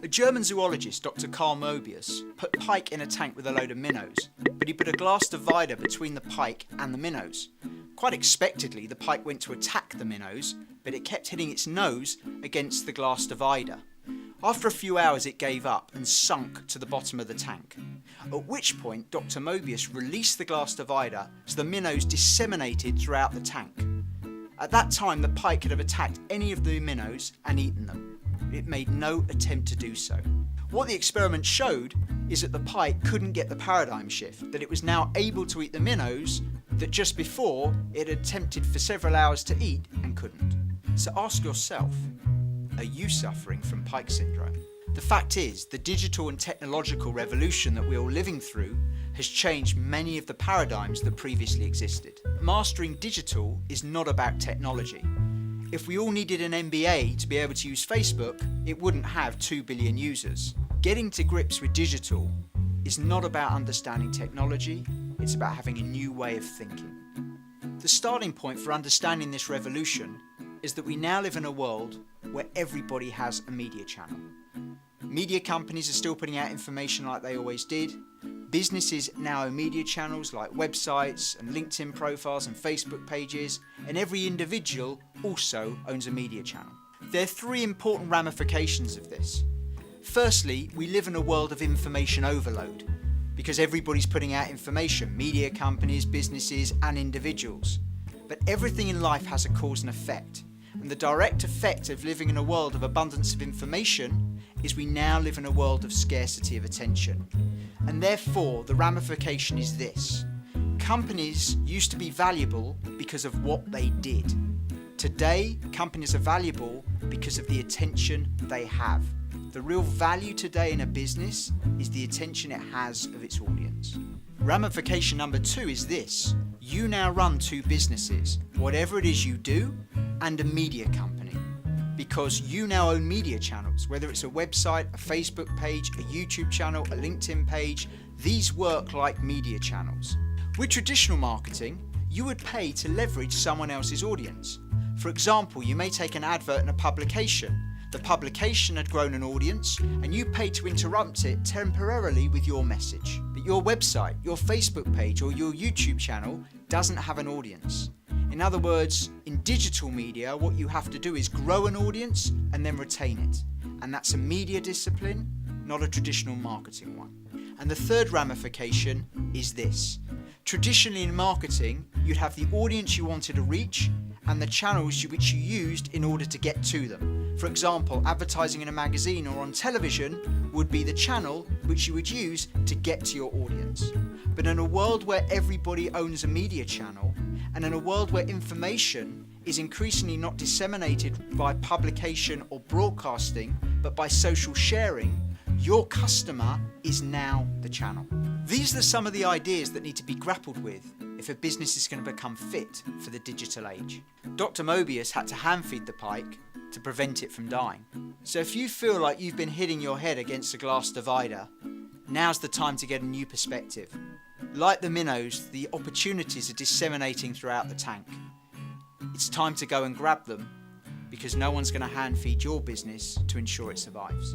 A German zoologist, Dr. Carl Moebius, put pike in a tank with a load of minnows, but he put a glass divider between the pike and the minnows. Quite expectedly, the pike went to attack the minnows, but it kept hitting its nose against the glass divider. After a few hours it gave up and sunk to the bottom of the tank, at which point Dr. Moebius released the glass divider so the minnows disseminated throughout the tank. At that time the pike could have attacked any of the minnows and eaten them. It made no attempt to do so. What the experiment showed is that the pike couldn't get the paradigm shift, that it was now able to eat the minnows that just before it had attempted for several hours to eat and couldn't. So ask yourself, are you suffering from pike syndrome? The fact is, the digital and technological revolution that we're all living through has changed many of the paradigms that previously existed. Mastering digital is not about technology. If we all needed an MBA to be able to use Facebook, it wouldn't have 2 billion users. Getting to grips with digital is not about understanding technology, it's about having a new way of thinking. The starting point for understanding this revolution is that we now live in a world where everybody has a media channel. Media companies are still putting out information like they always did. Businesses now own media channels like websites and LinkedIn profiles and Facebook pages, and every individual also owns a media channel. There are 3 important ramifications of this. Firstly, we live in a world of information overload because everybody's putting out information, media companies, businesses and individuals. But everything in life has a cause and effect. And the direct effect of living in a world of abundance of information is we now live in a world of scarcity of attention. And therefore, the ramification is this. Companies used to be valuable because of what they did. Today, companies are valuable because of the attention they have. The real value today in a business is the attention it has of its audience. Ramification number 2 is this. You now run 2 businesses, whatever it is you do, and a media company. Because you now own media channels, whether it's a website, a Facebook page, a YouTube channel, a LinkedIn page, these work like media channels. With traditional marketing, you would pay to leverage someone else's audience. For example, you may take an advert in a publication. The publication had grown an audience and you paid to interrupt it temporarily with your message. But your website, your Facebook page or your YouTube channel doesn't have an audience. In other words, in digital media, what you have to do is grow an audience and then retain it. And that's a media discipline, not a traditional marketing one. And the third ramification is this. Traditionally in marketing, you'd have the audience you wanted to reach and the channels which you used in order to get to them. For example, advertising in a magazine or on television would be the channel which you would use to get to your audience. But in a world where everybody owns a media channel, and in a world where information is increasingly not disseminated by publication or broadcasting, but by social sharing, your customer is now the channel. These are some of the ideas that need to be grappled with if a business is going to become fit for the digital age. Dr. Moebius had to hand feed the pike to prevent it from dying. So if you feel like you've been hitting your head against a glass divider, now's the time to get a new perspective. Like the minnows, the opportunities are disseminating throughout the tank. It's time to go and grab them because no one's going to hand feed your business to ensure it survives.